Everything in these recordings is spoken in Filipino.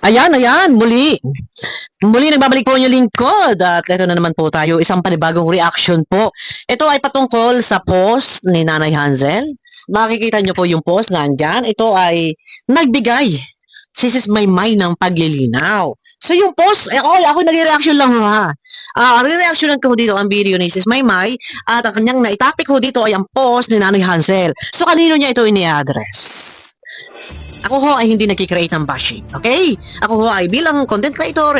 Ayan, muli. Muli nagbabalik po yung lingkod at ito na naman po tayo, isang panibagong reaction po. Ito ay patungkol sa post ni Nanay Hansel. Makikita nyo po yung post nandyan. Ito ay nagbigay si Sis Maymay ng paglilinaw. So yung post, ako nag-reaction lang ha. Re-reactionan ko dito ang video ni Sis Maymay at ang kanyang naitapik ko dito ay ang post ni Nanay Hansel. So kanino niya ito ini-address? Ako ho ay hindi nagkikreate ng bashing, okay? Ako ho ay bilang content creator,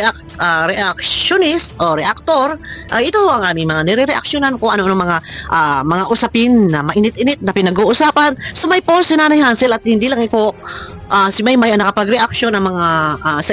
reactionist o reactor, ito ang aming mga nire-reactionan kung ano ng mga usapin na mainit-init na pinag-uusapan. So may post si Nanay Hansel at hindi lang ito si Maymay ang nakapag-reaction ng mga sa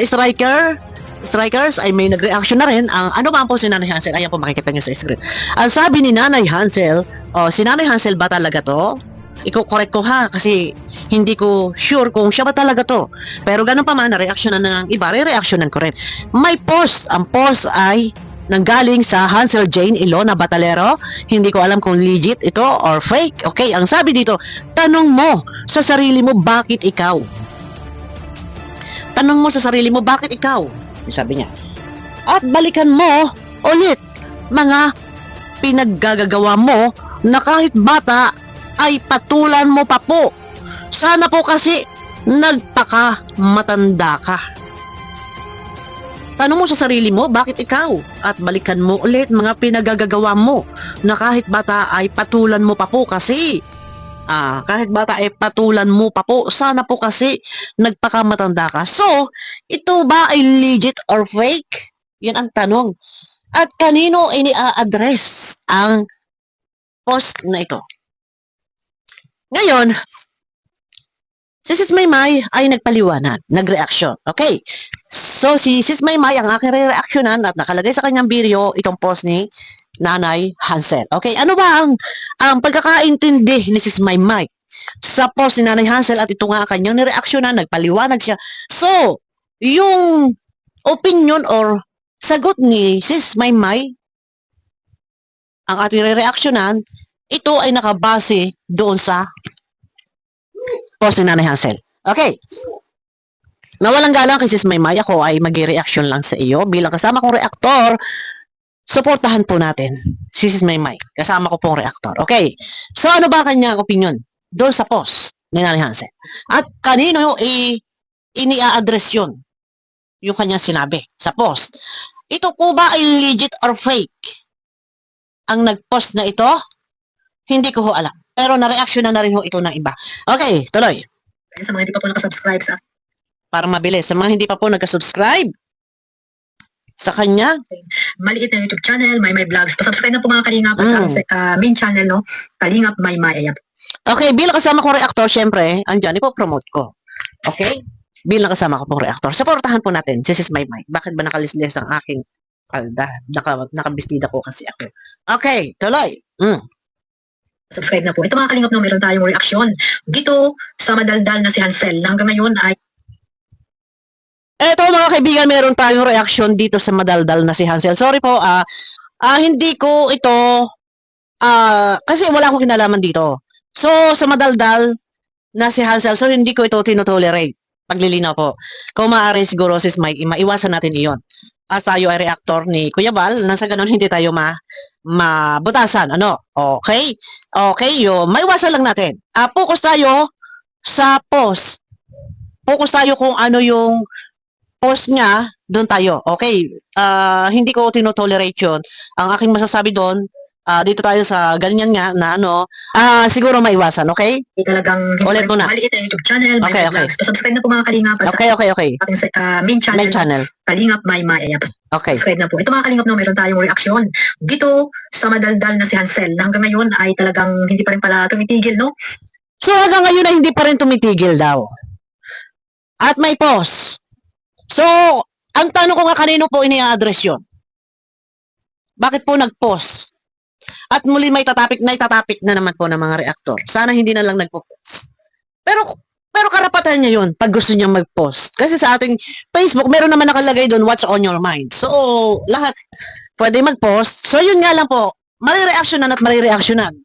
strikers ay may nag-reaction na rin. Ang ano ba ang post ni Nanay Hansel? Ayan po makikita nyo sa screen. Ang sabi ni Nanay Hansel, si Nanay Hansel ba talaga to? Iko-correct ko ha kasi hindi ko sure kung siya ba talaga to. Pero ganun pa man, na-reactionan ng iba, re-reactionan ko rin. May post, ang post ay nanggaling sa Hansel Jane Ilona Batalero. Hindi ko alam kung legit ito or fake. Okay, ang sabi dito, tanong mo sa sarili mo bakit ikaw? Tanong mo sa sarili mo bakit ikaw? Sabi niya. At balikan mo ulit mga pinaggagawa mo na kahit bata ay patulan mo pa po. Sana po kasi nagpaka-matanda ka. Tanong mo sa sarili mo, bakit ikaw? At balikan mo ulit mga pinagagagawa mo na kahit bata ay patulan mo pa po kasi. Kahit bata ay patulan mo pa po, sana po kasi nagpaka-matanda ka. So, ito ba ay legit or fake? Yan ang tanong. At kanino ini-address ang post na ito? Ngayon, si Sis Maymay ay nagpaliwanag, nag-reaction. Okay. So, si Sis Maymay ang aking re-reactionan at nakalagay sa kanyang video itong post ni Nanay Hansel. Okay, ano ba ang pagkakaintindi ni Sis Maymay sa post ni Nanay Hansel at ito nga ang kanyang ni-reactionan, nagpaliwanag siya. So, yung opinion or sagot ni Sis Maymay, ang ating re-reactionan, ito ay nakabase doon sa post ni Nanay Hansel. Okay. Nawalang galang kay Sis Maymay, ako ay mag-reaction lang sa iyo. Bilang kasama kong reactor, suportahan po natin si Sis Maymay. Kasama ko pong reactor. Okay. So ano ba kanyang opinion doon sa post ni Nanay Hansel? At kanino ini-address yun? Yung kanyang sinabi sa post. Ito po ba ay legit or fake? Ang nag-post na ito? Hindi ko ho alam. Pero na-reaction na rin ho ito ng iba. Okay, tuloy. Sa mga hindi pa po nakasubscribe sa Para mabilis. Sa mga hindi pa po nagka-subscribe sa kanya, maliit na YouTube channel, Maymay Vlogs. Pa-subscribe na po mga Kalingap at sa main channel, no? Kalingap Maymay. Ayan. Okay, bilang kasama kong reactor, syempre, andyan, ipopromote ko. Okay? Bilang kasama ko pong reactor, supportahan po natin si Sis Maymay. Bakit ba nakalisles ang aking palda? Nakabistida ko kasi ako. Okay, tuloy. Subscribe na po. Ito mga Kalingap, no, meron tayong reaction dito sa madaldal na si Hansel. Hanggang ngayon ay Eto mga kaibigan, meron tayong reaction dito sa madaldal na si Hansel. Sorry po, hindi ko ito, kasi wala akong kinalaman dito. So, sa madaldal na si Hansel, so hindi ko ito tinotolerate. Paglilinaw po. Kung maaari siguro sis Mike, maiwasan natin iyon. As tayo ay reactor ni Kuya Bal, nang sa ganun hindi tayo mabutasan. Ano? Okay? Okay, maiwasan lang natin. Focus tayo sa post. Focus tayo kung ano yung post niya, doon tayo. Okay? Hindi ko tinotolerate yun. Ang aking masasabi doon, dito tayo sa ganyan nga na siguro maiwasan, okay? talagang Ulit muna. maliit na YouTube channel, Okay, Maymay Vlogs. Pa-subscribe na po mga Kalingap at Okay. sa ating main channel, Main channel. Kalingap Maymay. Ayan. Okay. Subscribe na po. Ito mga Kalingap, no, meron tayong reaction dito sa madaldal na si Hansel. Hanggang ngayon ay talagang hindi pa rin pala tumitigil, no? So hanggang ngayon ay hindi pa rin tumitigil daw. At may post. So, ang tanong ko nga kanino po ini-address yun? Bakit po nag-post? At muli may itatapik na naman po ng mga reactor. Sana hindi na lang nagpo-post. Pero karapatan niya yun pag gusto niya mag-post. Kasi sa ating Facebook, meron naman nakalagay doon, what's on your mind. So, lahat pwede mag-post. So, yun nga lang po, marireactionan at marireactionan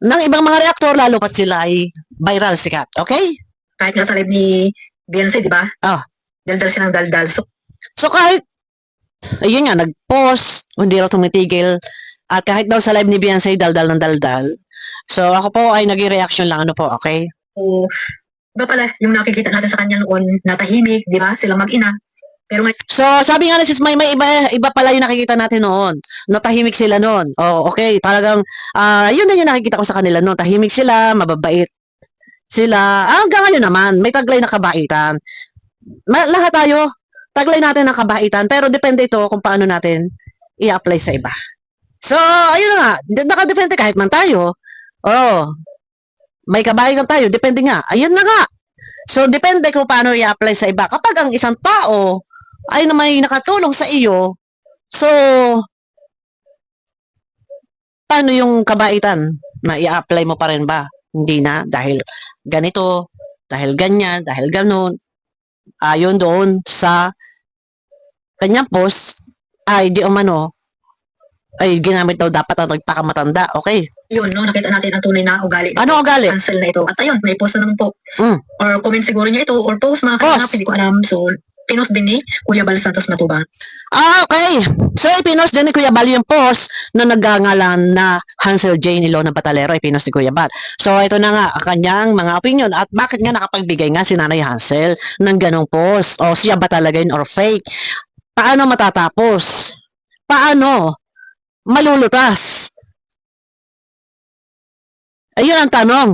ng ibang mga reactor, lalo pat sila ay viral sikat. Okay? Kahit nasa live ni Beyonce, di ba? daldal silang daldal. So, So kahit, ayun nga, nag-post, hindi raw tumitigil, at kahit daw sa live ni Beyonce, daldal ng daldal. So ako po ay nag-reaction lang, ano po, okay? iba pala yung nakikita natin sa kanya noon, natahimik, di ba? Silang mag-ina. Pero ngayon, So sabi nga ni Sis May iba pala yung nakikita natin noon. Natahimik sila noon. Oh, okay, talagang, yun din yung nakikita ko sa kanila noon. Tahimik sila, mababait sila. Hanggang ngayon naman, may taglay na kabaitan. Lahat tayo, taglay natin ng kabaitan, pero depende ito kung paano natin i-apply sa iba. So, ayun na nga, nakadepende kahit man tayo. Oh, may kabaitan tayo, depende nga. Ayun na nga. So, depende kung paano i-apply sa iba. Kapag ang isang tao ay na may nakatulong sa iyo, so, paano yung kabaitan? Ma-i-apply mo pa rin ba? Hindi na, dahil ganito, dahil ganyan, dahil ganun. Ayon doon sa kanyang post, ay di umano, ay ginamit daw dapat ang nagpakamatanda. Okay. yun, no, nakita natin ang tunay na ugali. Ano ugali? Cancel na ito. At ayun, may post na naman po. Mm. Or comment siguro niya ito, or post mga Post. kanina, hindi ko alam. So, pinost din ni Kuya Bal Santos Matubang. Okay. So, ipinost din ni Kuya Bal yung post na nagngangalan na Hansel J. Nilo ng Batalero. Ipinost ni Kuya Bal. So, ito na nga ang kanyang mga opinion. At bakit nga nakapagbigay nga si Nanay Hansel ng ganong post? O siya ba talaga yun or fake? Paano matatapos? Paano malulutas? Ayun ang tanong.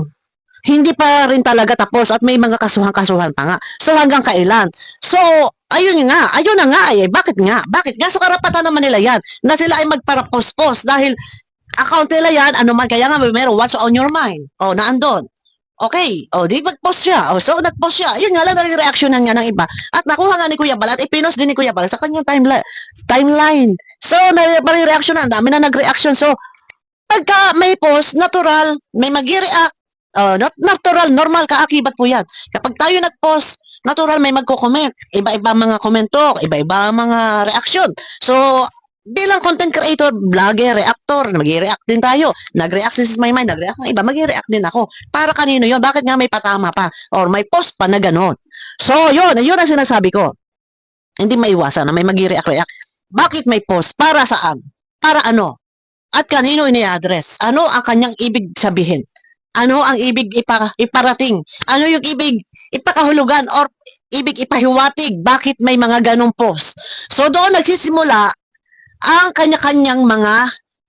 Hindi pa rin talaga tapos at may mga kasuhan-kasuhan pa nga. So hanggang kailan? So, ayun na nga eh. Bakit nga? So karapatan naman nila yan na sila ay magparapospos dahil account nila yan, ano man, kaya nga meron what's on your mind. O, naandun. Okay, o di mag-post siya. O, so nag-post siya. Ayun nga lang, nag-reactionan nga ng iba. At nakuha nga ni Kuya Bal at ipinost din ni Kuya Bal sa kanyang timeline. So, nag-reactionan. Dami na nag-reaction. So, pagka may post, natural, may mag-react. Natural, normal, kaakibat po yan. Kapag tayo nag-post, natural, may magko-comment. Iba-iba mga komento, iba-iba mga reaction. So, bilang content creator, vlogger, reactor, mag-react din tayo. Nag-react si Maymay, nag-react ng iba, mag-react din ako. Para kanino yun? Bakit nga may patama pa? Or may post pa na ganon? So, yun ang sinasabi ko. Hindi maiwasan na may mag-react. Bakit may post? Para saan? Para ano? At kanino ini-address? Ano ang kanyang ibig sabihin? Ano ang ibig iparating? Ano yung ibig ipakahulugan or ibig ipahiwatig? Bakit may mga ganong post? So doon nagsisimula ang kanya-kanyang mga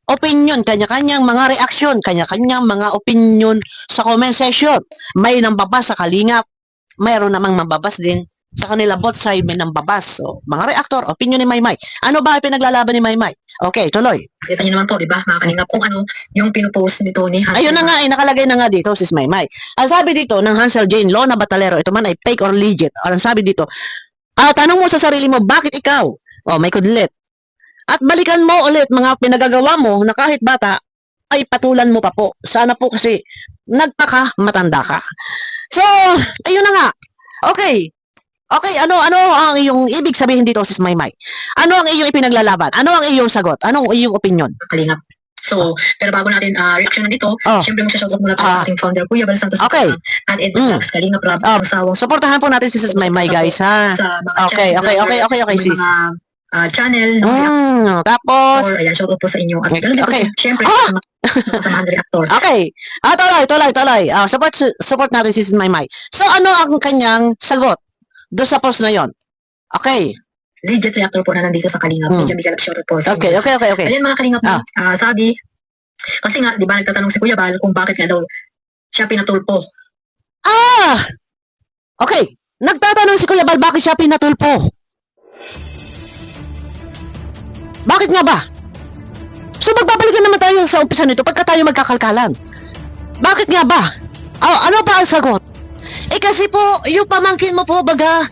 opinion, kanya-kanyang mga reaksyon, kanya-kanyang mga opinion sa comment section. May nambabas sa Kalingap, mayroon namang mababas din sa kanila both side may nambabas. So, mga reactor, opinion ni Maymay. Ano ba ang pinaglalaban ni Maymay? Okay, tuloy. Kita niyo naman po, di ba, mga kanina, kung ano yung pinupost nito ni Hansel. Ayun na nga, nakalagay na nga dito, sis Maymay. Ang sabi dito ng Hansel Jane, Law na Batalero, ito man ay fake or legit. Ang sabi dito, tanong mo sa sarili mo, bakit ikaw? May kudlit. At balikan mo ulit mga pinagagawa mo na kahit bata, ay patulan mo pa po. Sana po kasi matanda ka. So, ayun na nga. Okay, ano ang iyong ibig sabihin dito, sis Maymay? Ano ang iyong ipinaglalaban? Ano ang iyong sagot? Ano ang iyong opinion? Kalingap. So, pero bago natin reaction dito, syempre magsashoutout muna tayo sa ating founder, Kuya Bal Santos. Okay. At Edward Max, Kalingap Rob, Sawang. Supportahan po natin si sis Maymay, guys, ha? Sa mga Okay, sis. Mga channel, tapos, or ayan, shoutout po sa inyo. At ganoon din po, syempre, sa mga reactor. Okay. Tuloy. Support natin si sis Maymay. So, ano ang kanyang sagot doon sa post na yon? Okay. Legit reactor po na nandito sa Kalingap. Medyo bigyan shoutout po sa Okay. Ayun mga Kalingap, sabi, kasi nga, di ba, nagtatanong si Kuya Bal kung bakit nga daw siya pinatulpo. Okay. Nagtatanong si Kuya Bal bakit siya pinatulpo. Bakit nga ba? So magbabalikan naman tayo sa umpisa nito pagka tayo magkakalkalan. Bakit nga ba? Ano pa ang sagot? Kasi po, yung pamangkin mo po, baga,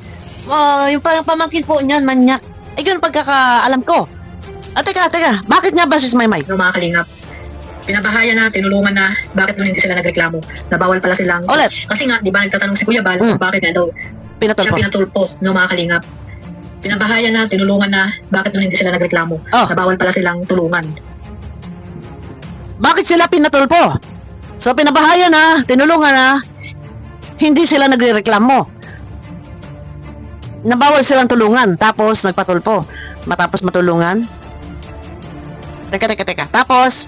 yung pamangkin po niyan, manyak. Yun pagkakaalam ko. Teka, bakit nga ba sis Maymay? Yung mga Kalingap, pinabahayan na, tinulungan na, bakit doon hindi sila nagreklamo? Nabawal pala silang. Ulit. Kasi nga, di ba, nagtatanong si Kuya Bal kung bakit nga daw siya pinatulpo ng mga Kalingap. Pinabahayan na, tinulungan na, bakit doon hindi sila nagreklamo? Nabawal pala silang tulungan. Bakit sila pinatulpo? So, pinabahayan na, tinulungan na, hindi sila nagrereklamo. Na bawal silang tulungan. Tapos, nagpatulpo. Matapos matulungan. Teka. Tapos,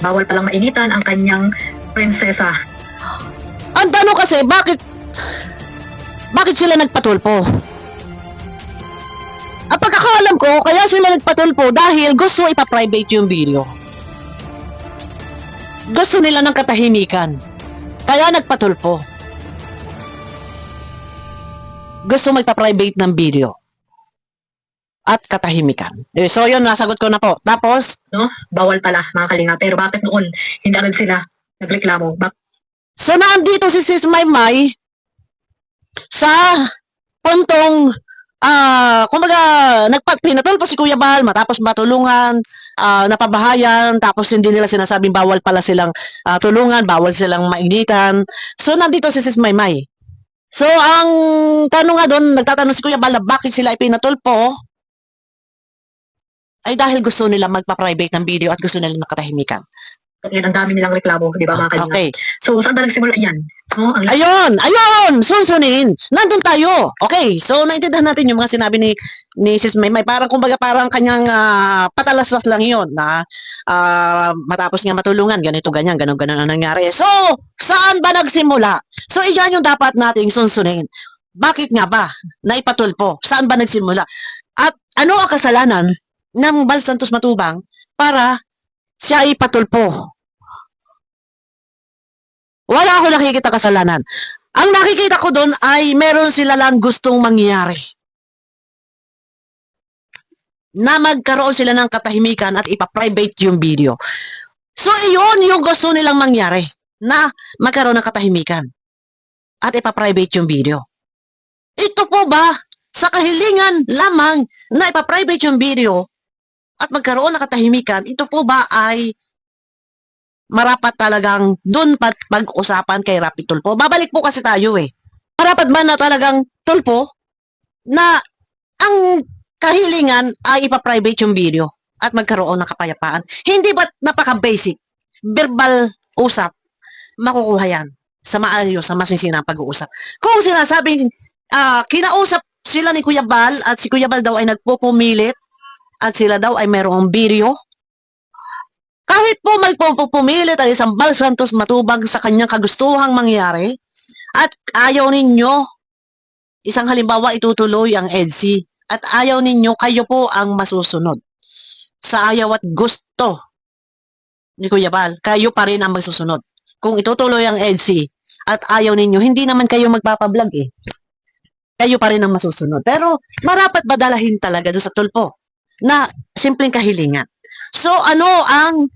bawal palang mainitan ang kanyang prinsesa. ang tanong kasi, bakit sila nagpatulpo? Ang pagkakaalam ko, kaya sila nagpatulpo dahil gusto ipa-private yung video. Gusto nila ng katahimikan. Kaya nagpatulpo. Gusto magpa-private ng video. At katahimikan. So yun, nasagot ko na po. Tapos, No? Bawal pala, mga kalinga. Pero bakit noon, hindi agad sila nagreklamo? so nandito si Sis Maymay sa puntong kumbaga pinatulpo si Kuya Bal matapos matulungan, napabahayan, tapos hindi nila sinasabing bawal pala silang tulungan, bawal silang mainitan. So nandito si Sis Maymay. So ang tanong nga doon, nagtatanong si Kuya Bal na bakit sila ipinatulpo ay dahil gusto nila magpa-private ng video at gusto nila nakatahimikan. Yan, ang dami nilang reklamo, di ba, mga kalinga? Okay. So, saan ba nagsimula yan? No? Ang Ayun! Sunsunin! Nandun tayo! Okay, so naintindihan natin yung mga sinabi ni Sis Maymay. Parang kumbaga parang kanyang patalaslas lang yun na matapos nga matulungan, ganito, ganyan, ganon ang nangyari. So, saan ba nagsimula? So, iyan yung dapat nating sunsunin. Bakit nga ba naipatulpo? Saan ba nagsimula? At ano ang kasalanan ng Bal Santos Matubang para siya ay patulpo? Wala ako nakikita kasalanan. Ang nakikita ko doon ay meron sila lang gustong mangyari. Na magkaroon sila ng katahimikan at ipa-private yung video. So, iyon yung gusto nilang mangyari. Na magkaroon ng katahimikan at ipa-private yung video. Ito po ba sa kahilingan lamang na ipa-private yung video at magkaroon ng katahimikan, ito po ba ay marapat talagang doon pag-usapan kay Rapi Tulfo? Babalik po kasi tayo eh. Marapat ba na talagang tulpo na ang kahilingan ay ipa-private yung video at magkaroon ng kapayapaan? Hindi ba napaka-basic? Verbal usap, makukuha yan sa maayos, sa masisinang pag-uusap. Kung sinasabing kinausap sila ni Kuya Bal at si Kuya Bal daw ay nagpupumilit at sila daw ay mayroong video, kahit po magpupumilit ang isang Bal Santos Matubang sa kanyang kagustuhang mangyari at ayaw ninyo, isang halimbawa itutuloy ang EDSI at ayaw ninyo, kayo po ang masusunod. Sa ayaw at gusto ni Kuya Bal, kayo pa rin ang magsusunod. Kung itutuloy ang EDSI at ayaw ninyo, hindi naman kayo magpapablog eh. Kayo pa rin ang masusunod. Pero marapat ba dalahin talaga doon sa tulpo na simpleng kahilingan? So ano ang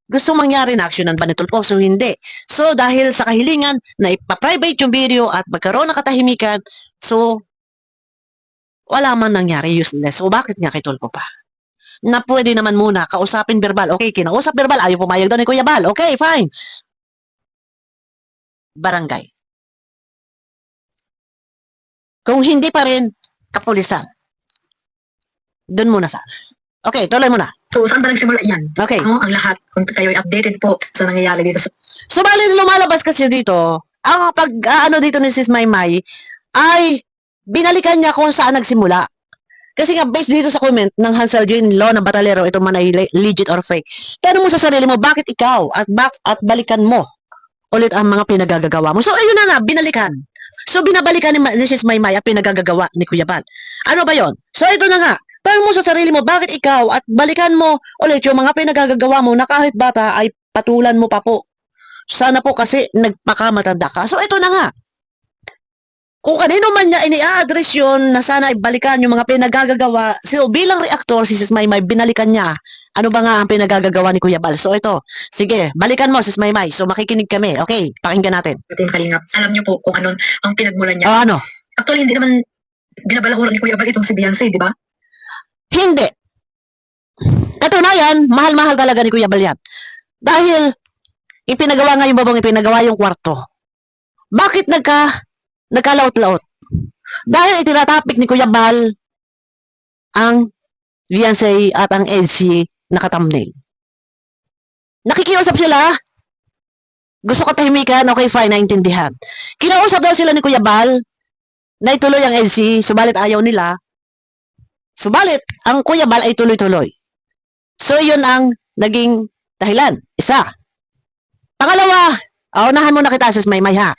gusto mangyari na aksyonan ba ni Tulfo? So hindi. So dahil sa kahilingan na ipa-private yung video at magkaroon ng katahimikan, so wala man nangyari, useless. So bakit nga kay Tulfo pa? Na pwede naman muna kausapin verbal. Okay, kinausap verbal, ayaw pumayag daw ni Kuya Bal. Okay, fine. Barangay. Kung hindi pa rin, kapulisan. Doon muna sa. Okay, tuloy muna. So, saan ba nagsimula yan? Okay. No? Ang lahat, kung kayo'y updated po sa nangyayari dito sa... So, bali lumalabas kasi dito, ang dito ni Sis Maymay, ay binalikan niya kung saan nagsimula. Kasi nga, based dito sa comment ng Hansel Jane Law ng Batalero, ito man ay legit or fake. Tanong mo sa sarili mo, bakit ikaw at balikan mo ulit ang mga pinagagagawa mo? So, ayun na nga, binalikan. So, binabalikan ni Sis Maymay ang pinagagagawa ni Kuya Bal. Ano ba yon? So, ito na nga. Tanong mo sa sarili mo, bakit ikaw at balikan mo ulit yung mga pinagagagawa mo na kahit bata ay patulan mo pa po. Sana po kasi nagpakamatanda ka. So, ito na nga. Kung kanino man niya ini-address yun na sana ibalikan yung mga pinagagagawa, so bilang reactor, si Sis Maymay, binalikan niya. Ano ba nga ang pinagagagawa ni Kuya Bal? So, ito. Sige, balikan mo, Sis Maymay. So, makikinig kami. Okay, pakinggan natin. Team Kalingap. Alam niyo po kung ano ang pinagmulan niya. Ano? Actually, hindi naman binabalahura ni Kuya Bal itong si Beyonce, di ba? Hindi. Katunayan, mahal-mahal talaga ni Kuya Bal yan. Dahil, ipinagawa nga yung babang ipinagawa yung kwarto. Bakit nagkalaot-laot? Dahil itinatapik ni Kuya Bal ang Beyonce at ang EDSI nakatamnail. Nakikiusap sila. Gusto ko tahimikan, okay fine, naintindihan. Kinausap daw sila ni Kuya Bal na ituloy ang LC, subalit ayaw nila. Subalit, ang Kuya Bal ay tuloy-tuloy. So, yun ang naging dahilan. Isa. Pangalawa, unahan muna kita, sis Maymay, ha?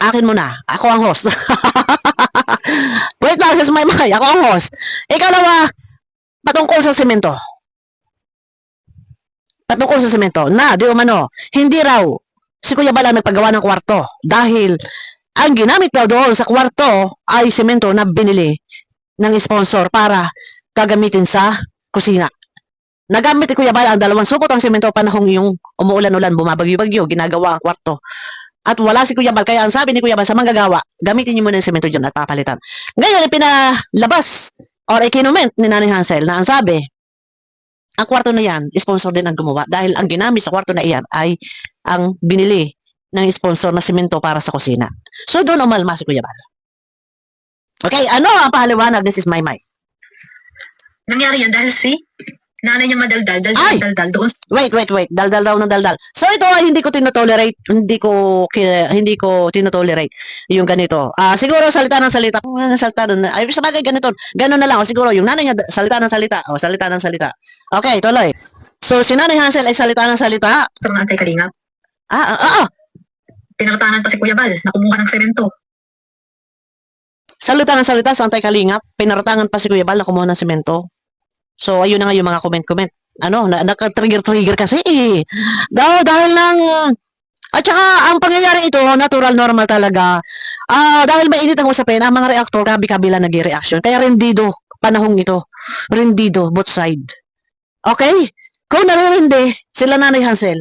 Akin muna. Ako ang host. Wait lang, sis Maymay. Ako ang host. Ikalawa, patungkol sa semento. Patungkol sa semento. Na, di umano, hindi raw si Kuya Bal ang nagpagawa ng kwarto. Dahil, ang ginamit daw doon sa kwarto ay semento na binili ng sponsor para gagamitin sa kusina. Nagamit ni Kuya Bal ang 2 supot ang semento panahong yung umuulan-ulan, bumabagyo-bagyo, ginagawa ang kwarto. At wala si Kuya Bal, kaya ang sabi ni Kuya Bal sa manggagawa, gamitin niyo muna yung semento dyan at papalitan. Ngayon, pinalabas or ikinument ni Nanay Hansel na ang sabi, ang kwarto na yan, sponsor din ang gumawa dahil ang ginamit sa kwarto na iyan ay ang binili ng sponsor na semento para sa kusina. So, doon umalma si Kuya Bal. Okay, ano ang pahaliwanag? This is Maymay. Nangyari yan dahil si nanay niya madaldal, daldal doon. Wait. Daldal raw ng daldal. So ito ay hindi ko tinotolerate, hindi ko tinotolerate yung ganito. Siguro salita ng salita. Ay sa bagay ganito. Ganun na lang. Siguro yung nanay niya salita ng salita. Salita ng salita. Okay, tuloy. So si Nanay Hansel ay salita ng salita. Sa mga antay-kalingap. Pinakatangan pa si Kuya Bal na kumuha ng semento. Salita ng salita sa antay-kalingap. Pinaratangan pa si Kuya Bal na kumuha ng semento. So, ayun na nga yung mga comment-comment. Naka-trigger kasi eh. Dahil ng... At saka, ang pangyayari ito, natural, normal talaga. Dahil mainit ang usapin, ang mga reaktor, kabi-kabila nag-reaction. Kaya rendido, panahong ito. Rendido, both side. Okay? Kung naririndi, sila Nanay Hansel,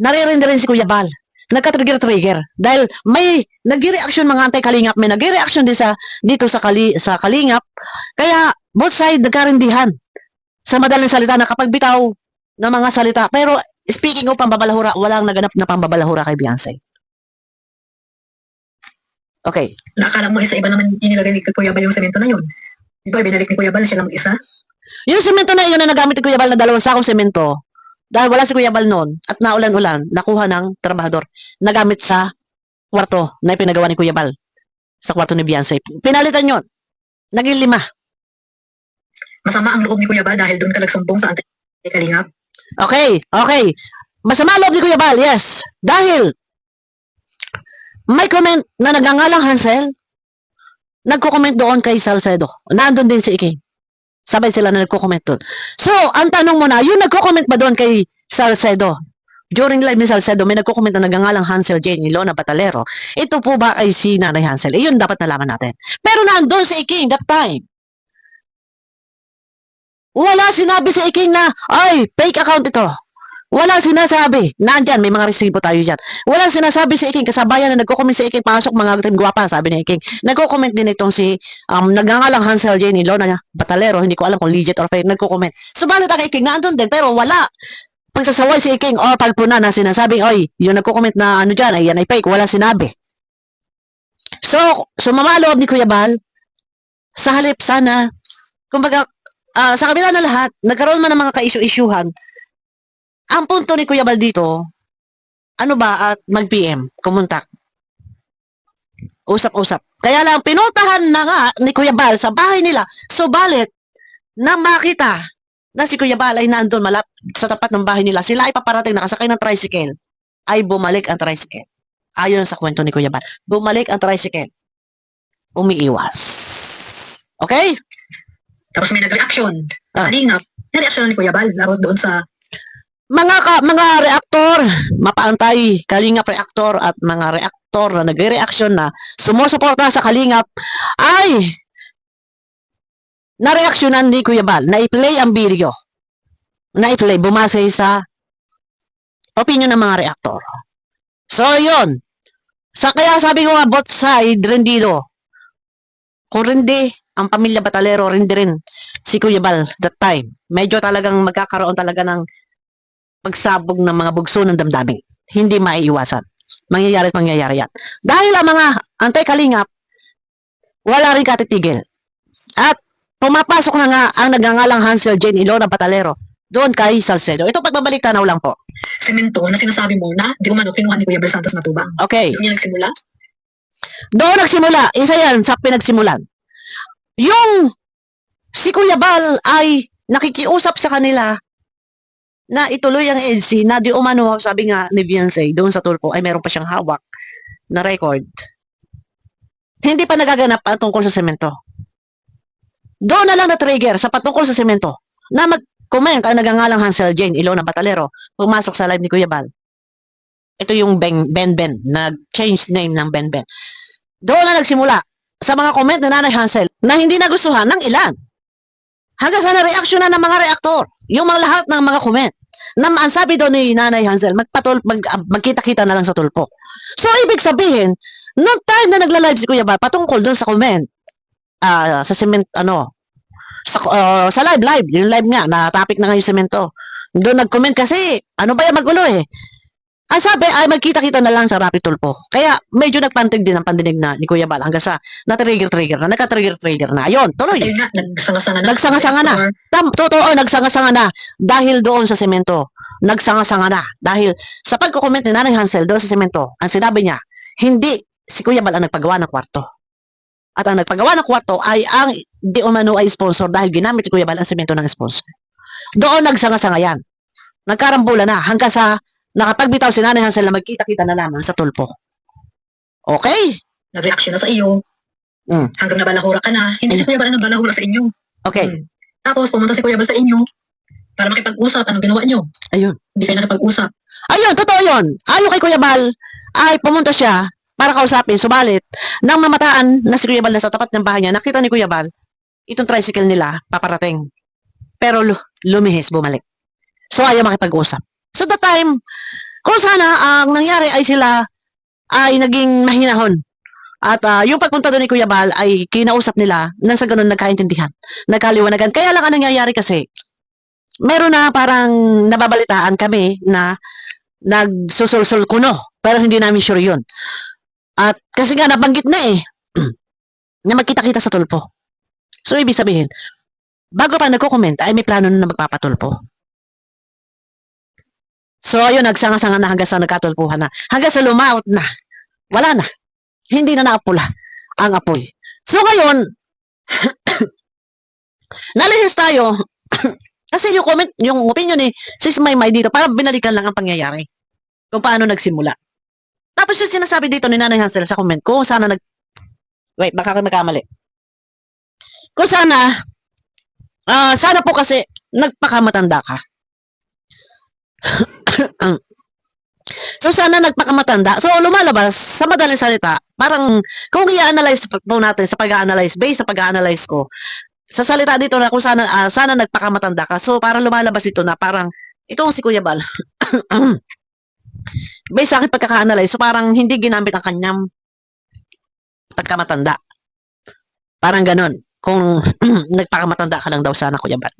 naririndi rin si Kuya Bal. Nagka-trigger. Dahil may nag-reaction mga antay-kalingap, may nag-reaction din dito sa kalingap. Kaya, both side nagkarindihan. Sa madaling salita na kapag bitaw ng mga salita. Pero speaking of pambabalahura, walang naganap na pambabalahura kay Beyonce. Okay. Nakakala mo isa iba naman inilagay ni Kuya Bal yung semento na yun. Di ba, binalik ni Kuya Bal siya lang isa? Yung semento na yun na nagamit ni Kuya Bal na 2 sakong semento, dahil wala si Kuya Bal noon at naulan-ulan, nakuha ng trabahador, nagamit sa kwarto na ipinagawa ni Kuya Bal sa kwarto ni Beyonce. Pinalitan yun. Naging 5. Masama ang loob ni Kuya Bal dahil doon ka nagsumbong sa antay-kalingap. Okay. Masama ang loob ni Kuya Bal, yes. Dahil may comment na nagngangalang Hansel, nagko-comment doon kay Salcedo. Nandun din si Iking. Sabay sila na nagko-comment doon. So, ang tanong mo na, yung nagko-comment ba doon kay Salcedo? During live ni Salcedo, may nagko-comment na nagngangalang Hansel J. Ilona Batalero. Ito po ba ay si Nanay Hansel? Yun dapat nalaman natin. Pero nandun si Iking that time. Wala sinabi si Iking na, ay, fake account ito. Wala sinasabi. Nandyan, may mga resibo tayo dyan. Wala sinasabi si Iking. Kasabayan na nagko-comment si Iking, pasok mga ating guwapa, sabi ni Iking. Nagko-comment din itong si, nagngangalang Hansel J. Ilona Batalero. Hindi ko alam kung legit or fake. Nagko-comment. Subalit ang Iking, nandun din, pero wala. Pagsasaway si Iking, pagpuna na sinasabing, oy, yung nagko-comment na ano dyan, ay yan ay fake. Wala sinabi. So, sumama loob ni Kuya Bal, sa halip sana, kumbaga, sa kabila na lahat, nagkaroon man ng mga ka-issue-issuehan. Ang punto ni Kuya Bal dito, ano ba, at mag-PM, kumontak. Usap-usap. Kaya lang, pinutahan na nga ni Kuya Bal sa bahay nila. Subalit, na makita na si Kuya Bal ay nandun sa tapat ng bahay nila. Sila ay paparating, nakasakay ng tricycle. Ay bumalik ang tricycle. Ayon sa kwento ni Kuya Bal. Bumalik ang tricycle. Umiiwas. Okay? Tapos may nag-reaction. Kalingap. Na-reaction ni Kuya Bal laro doon sa mga reaktor, mapaantay, Kalingap reaktor at mga reaktor na nagre-reaction na sumusuporta sa Kalingap ay na-reaksyonan ni Kuya Bal, na-i-play ang video. Na-i-play, bumase sa opinion ng mga reaktor. So, yun. Kaya sabi ko nga, both side, rendido. Kung rindi, ang pamilya Batalero, rindi rin si Kuya Bal that time. Medyo talagang magkakaroon talaga ng pagsabog ng mga bugso ng damdamin. Hindi maiiwasan. Mangyayari yan. Dahil ang mga antay-kalingap, wala rin katitigil. At pumapasok na nga ang nagngangalang Hansel J. Ilona Batalero doon kay Salcedo. Ito pagbabalik tanaw lang po. Semento na sinasabi mo na di umano kinuha ni Kuya Bal Santos Matubang. Okay. Doon niya nagsimula? Doon nagsimula, isa yan sa pinagsimulan. Yung si Kuya Bal ay nakikiusap sa kanila na ituloy ang EDC na di umano, sabi nga ni Beyonce, doon sa tulpo ay meron pa siyang hawak na record. Hindi pa nagaganap ang tungkol sa semento. Doon na lang na-trigger sa patungkol sa semento na mag-comment ang nagangalang Hansel Jane Ilona Batalero pumasok sa live ni Kuya Bal. Ito yung Ben Ben, nag-change name ng Ben Ben. Doon na nagsimula sa mga comment ni Nanay Hansel na hindi nagustuhan ng ilan. Hanggang sa na-reaction na ng mga reaktor, yung mga lahat ng mga comment, na ang sabi doon ni Nanay Hansel, magkita-kita na lang sa tulpo. So, ibig sabihin, noong time na nagla-live si Kuya Bal, patungkol doon sa comment, sa cement, sa live, yung live nga, na topic na ngayon semento. Doon nag-comment kasi, ano ba yung magulo eh. Ang sabi ay magkita-kita na lang sa Rapid Tulpo. Kaya medyo nagpantig din ang pandinig na ni Kuya Bal hanggang sa na-trigger na, nagka-trigger na. Ayun, tuloy. Ayun na, nagsanga-sanga na. Nagsanga-sanga na. Totoo, nagsanga-sanga na dahil doon sa semento. Nagsanga-sanga na dahil sa pagko-comment ni Nanay Hansel doon sa semento, ang sinabi niya, hindi si Kuya Bal ang nagpagawa ng kwarto. At ang nagpagawa ng kwarto ay ang di umano ay sponsor dahil ginamit ni Kuya Bal ang semento ng sponsor. Doon nagsanga-sanga yan. Nagkarambula na hanggang sa nakapagbitaw si Nanay Hansel na magkita-kita na lamang sa tulpo. Okay? Nag-reaction na sa iyo. Hanggang nabalahura ka na. Hindi si Kuya Bal ang nabalahura sa inyo. Okay. Tapos pumunta si Kuya Bal sa inyo para makipag-usap. Anong ginawa nyo? Ayun. Hindi kayo nakipag-usap. Ayun, totoo yun. Ayon kay Kuya Bal, ay pumunta siya para kausapin. Subalit, nang mamataan na si Kuya Bal na sa tapat ng bahay niya, nakita ni Kuya Bal, itong tricycle nila, paparating. Pero lumihis, bumalik. So, ayaw makipag-usap. So, the time, kung sana ang nangyari ay sila ay naging mahinahon. At yung pagpunta doon ni Kuya Bal ay kinausap nila nang sa ganun nagkaintindihan, nagkaliwanagan. Kaya lang ang nangyayari kasi, meron na parang nababalitaan kami na nagsusulsul kuno, pero hindi namin sure yun. At kasi nga nabanggit na eh, na magkita-kita sa tulpo. So, ibig sabihin, bago pa nagko-comment ay may plano na magpapatulpo. So, ayun, nagsanga-sanga na hanggang sa nagkatulpuhan na. Hanggang sa lumaot na. Wala na. Hindi na naapula ang apoy. So, ngayon, nalihis tayo. Kasi yung comment, yung opinion ni Sis Maymay dito, parang binalikan lang ang pangyayari. Kung paano nagsimula. Tapos yung sinasabi dito ni Nanay Hansel sa comment, kung sana wait, baka magkamali. Kung sana, sana po kasi nagpakamatanda ka. So, sana nagpakamatanda. So, lumalabas, sa madaling salita, parang, kung i-analyze po natin sa pag-analyze, based sa pag-analyze ko, sa salita dito na kung sana, sana nagpakamatanda ka. So, parang lumalabas ito na parang, itong si Kuya Bal, based sa akin pagkaka-analyze, so parang hindi ginamit ang kanyang pagkamatanda. Parang ganon. Kung nagpakamatanda ka lang daw sana, Kuya Bal.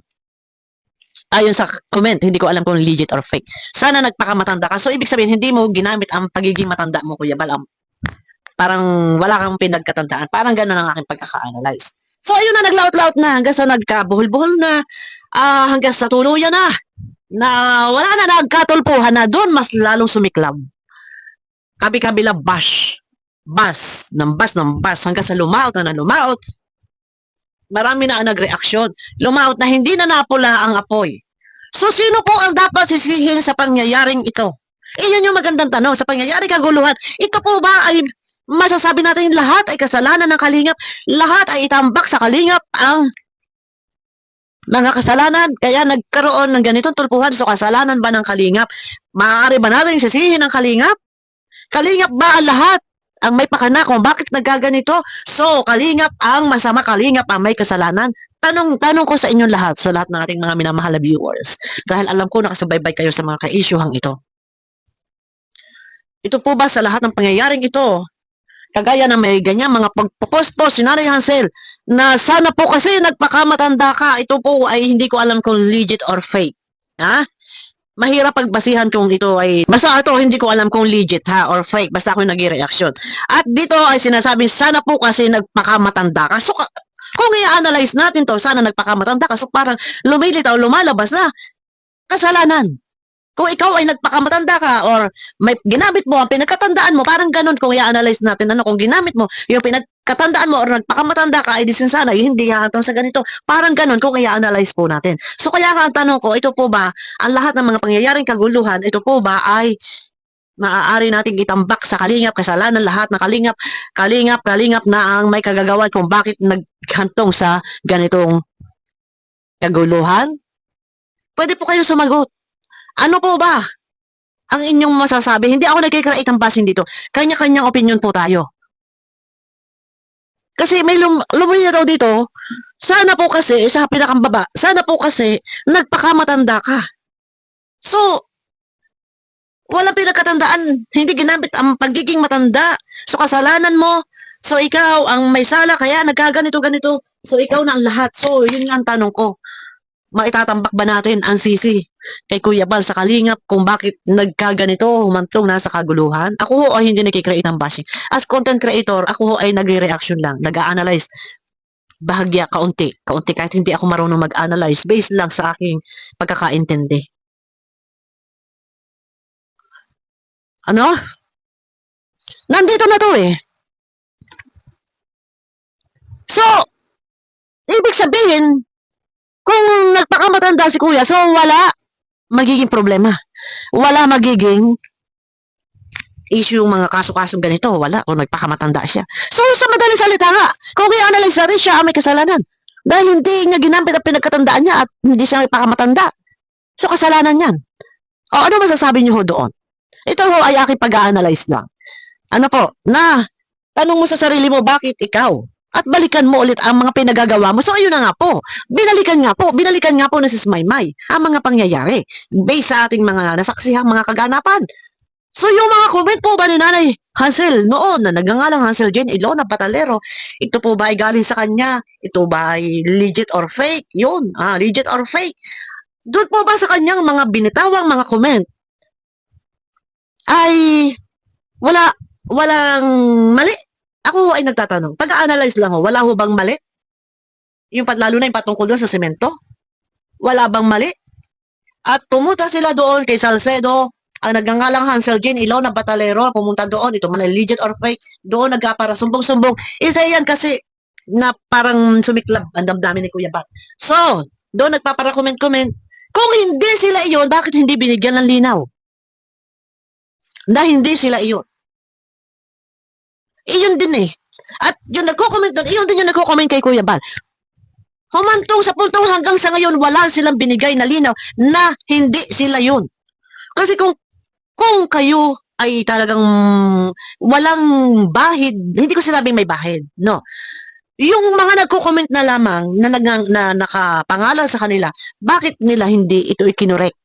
Ayon sa comment, hindi ko alam kung legit or fake. Sana nagpakamatanda ka. So, ibig sabihin, hindi mo ginamit ang pagiging matanda mo, Kuya Bal. Parang wala kang pinagkatandaan. Parang gano'n ang aking pagkaka-analyze. So, ayun na, naglaot-laot na hanggang sa nagkabuhol-buhol na, hanggang sa tuluyan na wala na, nagkatulpuhan na, doon mas lalong sumiklab. Kabi-kabila bash, hanggang sa lumaot na lumaot. Marami na ang nag-reaksyon. Lumaot na hindi na napula ang apoy. So, sino po ang dapat sisihin sa pangyayaring ito? Iyon yung magandang tanong. Sa pangyayari kaguluhan, ito po ba ay masasabi natin lahat ay kasalanan ng Kalingap? Lahat ay itambak sa Kalingap ang mga kasalanan? Kaya nagkaroon ng ganitong tulpuhan. So, kasalanan ba ng Kalingap? Maaari ba natin sisihin ang Kalingap? Kalingap ba ang lahat ang may pakana kung bakit nagaganito? So, Kalingap ang masama, Kalingap ang may kasalanan. Tanong ko sa inyong lahat, sa lahat ng ating mga minamahal na viewers, dahil alam ko nakasubaybay kayo sa mga ka-issuehang ito. Ito po ba sa lahat ng pangyayaring ito, kagaya na may ganyan mga pagpopost po si Nanay Hansel, na sana po kasi nagpakamatanda ka, ito po ay hindi ko alam kung legit or fake. Ha? Mahirap pagbasihan kung ito ay, basta ito hindi ko alam kung legit ha or fake, basta ako nag-reaction. At dito ay sinasabi, sana po kasi nagpakamatanda ka. So, kung i-analyze natin to, sana nagpakamatanda ka, so parang lumilitaw, lumalabas na kasalanan Kung ikaw ay nagpakamatanda ka or may ginamit mo ang pinagkatandaan mo, parang ganun kung i-analyze natin kung ginamit mo yung pinagkatandaan mo or nagpakamatanda ka ay di sana hindi hahantong sa ganito. Parang ganun kung i-analyze po natin. So kaya nga ang tanong ko, ito po ba ang lahat ng mga pangyayaring kaguluhan, ito po ba ay maaari nating itambak sa kalingap, kasalanan lahat na kalingap na ang may kagagawan kung bakit naghantong sa ganitong kaguluhan? Pwede po kayo sumagot. Ano po ba ang inyong masasabi? Hindi ako nagkikreate ng bashing dito. Kanya-kanyang opinion po tayo. Kasi may lumilitaw dito, sana po kasi, sa pinakambaba, sana po kasi nagpakamatanda ka. So, walang pinagkatandaan, hindi ginamit ang pagiging matanda. So, kasalanan mo. So, ikaw ang may sala, kaya nagkaganito-ganito. So, ikaw na ang lahat. So, yun nga ang tanong ko. Maitatambak ba natin ang sisi kay Kuya Bal sa kalingap kung bakit nagkaganito, humantong nasa kaguluhan? Ako ho ay hindi nakikreate ng bashing. As content creator, ako ho ay nagre-reaction lang, nag-a-analyze. Bahagya, kaunti kahit hindi ako marunong mag-analyze based lang sa aking pagkakaintindi. Ano? Nandito na to eh. So, ibig sabihin, kung nagpakamatanda si Kuya, so wala magiging problema. Wala magiging issue mga kaso-kasong ganito. Wala kung nagpakamatanda siya. So, sa madaling salita nga, kung i-analyze na rin siya, may kasalanan. Dahil hindi niya ginamit ang pinagkatandaan niya at hindi siya nagpakamatanda. So, kasalanan yan. O, ano masasabi niyo ho doon? Ito ho ay aking pag-a-analyze lang. Ano po, tanong mo sa sarili mo, bakit ikaw? At balikan mo ulit ang mga pinagagawa mo. So, ayun na nga po. Binalikan nga po na si Maymay ang mga pangyayari based sa ating mga nasaksihang mga kaganapan. So, yung mga comment po ba ni Nanay Hansel noon na nagngangalang Hansel Jane Ilona Batalero, ito po ba ay galing sa kanya? Ito ba ay legit or fake? Yun, legit or fake? Doon po ba sa kanyang mga binitawang mga comment ay walang mali? Ako ay nagtatanong, pag-a-analyze lang ho, wala ho bang mali? Yung lalo na yung patungkol doon sa semento? Wala bang mali? At pumunta sila doon kay Salcedo, ang nagngangalang Hansel Jane Ilona Batalero, pumunta doon, ito man ay legit or fake, doon nagkapara sumbong-sumbong. Isa yan kasi na parang sumiklab ang damdamin ni Kuya Bat. So, doon nagpapara comment-comment. Kung hindi sila iyon, bakit hindi binigyan ng linaw? Dahil hindi sila iyon. Iyon din eh. At yung nagko-comment doon, iyon din yung nagko-comment kay Kuya Bal. Humantong sa puntong hanggang sa ngayon, wala silang binigay na linaw na hindi sila yun. Kasi kung kayo ay talagang walang bahid, hindi ko sinabing may bahid, no. Yung mga nagko-comment na lamang na nakapangalan sa kanila, bakit nila hindi ito ikinorek?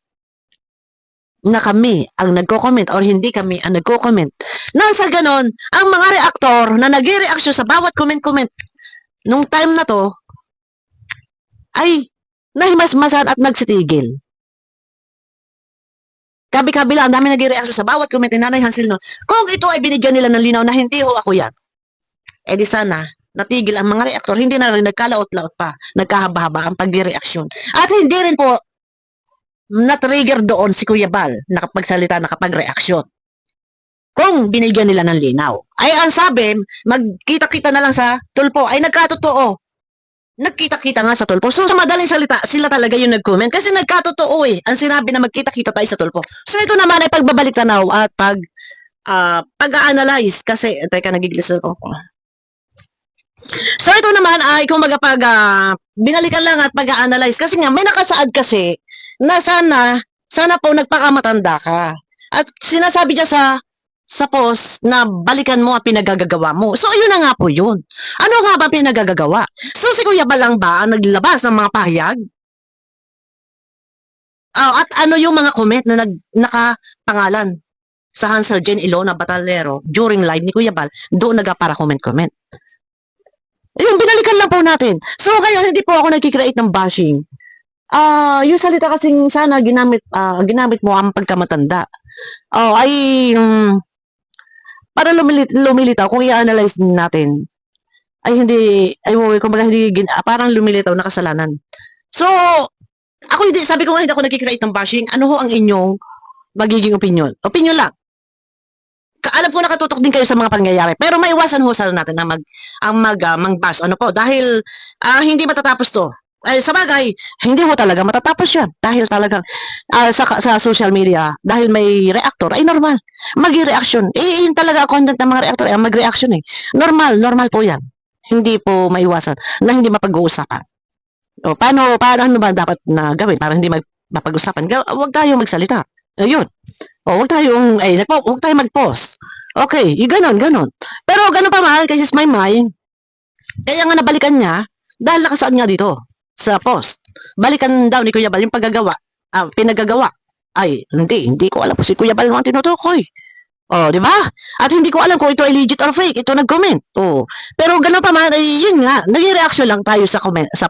Na kami ang nagko-comment or hindi kami ang nagko-comment. Nasa ganon, ang mga reaktor na nag-reaction sa bawat comment-comment nung time na to ay nahimasmasan at nagsitigil. Kabi-kabila, ang dami nag-reaction sa bawat comment ni Nanay Hansel no. Kung ito ay binigyan nila ng linaw na hindi ho ako yan, eh di sana natigil ang mga reaktor, hindi na rin nagkalaot-laot pa, nagkahaba-haba ang pag-reaction. At hindi rin po na-trigger doon si Kuya Bal nakapagsalita, nakapag-reaction. Kung binigyan nila ng linaw. Ay ang sabi, magkita-kita na lang sa tulpo. Ay nagkatotoo. Nagkita-kita nga sa tulpo. So sa madaling salita, sila talaga yung nag-comment. Kasi nagkatotoo eh. Ang sinabi na magkita-kita tayo sa tulpo. So ito naman ay pagbabalik tanaw at pag-a-analyze. Kasi, teka, nagiglis ako. So ito naman ay kung binalikan lang at pag-a-analyze. Kasi nga, may nakasaad kasi na sana po nagpakamatanda ka. At sinasabi niya sa post na balikan mo ang pinagagagawa mo. So, ayun na nga po yun. Ano nga ba pinagagagawa? So, si Kuya Balang ba ang naglabas ng mga pahayag? At ano yung mga comment na nakapangalan sa Hansel Jane Ilona Batalero during live ni Kuya Bal, doon nagpara comment-comment. Yung binalikan lang po natin. So, ngayon, hindi po ako nagkikreate ng bashing. Yung salita kasing sana ginamit mo ang pagkamatanda. Ay para lumilitaw kung i-analyze natin. Kumbaga hindi parang lumilitaw na kasalanan. So, sabi ko nga hindi ako nagkikreate ng bashing. Ano ho ang inyong magiging opinion. Opinion lang. Alam ko nakatutok din kayo sa mga pangyayari. Pero maiwasan ho sana natin na mang-bash. Ano po? Dahil hindi matatapos to. Sa bagay, hindi ho talaga matatapos yan. Dahil talagang sa social media, dahil may reactor, ay normal. Mag-reaction. Yun talaga ang content ng mga reactor, mag-reaction eh. Normal po yan. Hindi po maiwasan na hindi mapag-uusapan. O, paano ano ba dapat na gawin para hindi mapag-usapan? Huwag tayong magsalita. Ayun. O, huwag tayong mag-post. Okay, ganon. Pero ganon pa man, kasi my mind, kaya nga nabalikan niya, dahil nakasaad nga dito, sa post. Balikan daw ni Kuya Bal yung pinagagawa. Ay, hindi ko alam kung si Kuya Bal ang tinutukoy. Oh, di ba? At hindi ko alam kung ito ay legit or fake. Ito nag-comment. Oh. Pero ganun pa man, ay yun nga, nag-reaction lang tayo sa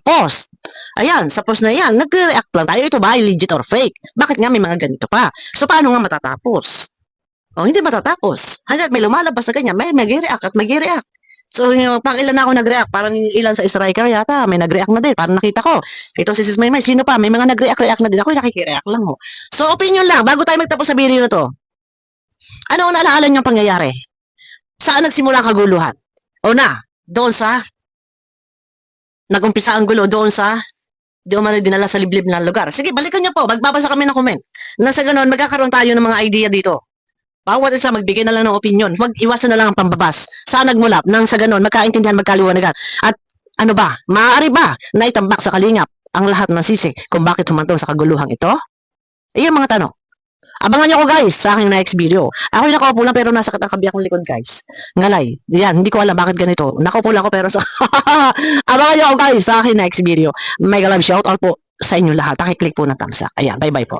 post. Ayan, sa post na yan, nag-react lang tayo. Ito ba ay legit or fake? Bakit nga may mga ganito pa? So, paano nga matatapos? Oh, hindi matatapos. Hanggat may lumalabas na ganyan, may mag-react at mag-react. So, yung pang ilan na ako nag-react, parang ilan sa striker yata, may nag-react na din. Parang nakita ko, ito si Sis Maymay, sino pa? May mga nag-react na din. Ako nakikireact lang ho. So, opinion lang, bago tayo magtapos sa video na to. Ano ang naalaala niyong pangyayari? Saan nagsimula ang kaguluhan? Doon sa nag-umpisa ang gulo, doon sa di umano dinala sa liblib na lugar. Sige, balikan niyo po, magbabasa kami ng comment. Nasa ganoon, magkakaroon tayo ng mga idea dito. Bawat isa magbigay na lang ng opinion. Huwag iwasan na lang ang pambabas. Saan nagmula? Nang sa ganoon, magkaintindihan, magkaliwanagan. At ano ba? Maaari ba na itambak sa kalingap ang lahat ng sisi kung bakit humantong sa kaguluhang ito? Iyon mga tanong. Abangan niyo ako guys sa aking next video. Ako yung nakaupo lang pero nasa katabi akong likod guys. Ngalay. Yan, hindi ko alam bakit ganito. Nakaupo lang ako pero sa... Abangan niyo ako guys sa aking next video. Mega love shout out po sa inyo lahat. Pakiclick po ng thumbs up. Ayan, bye bye po.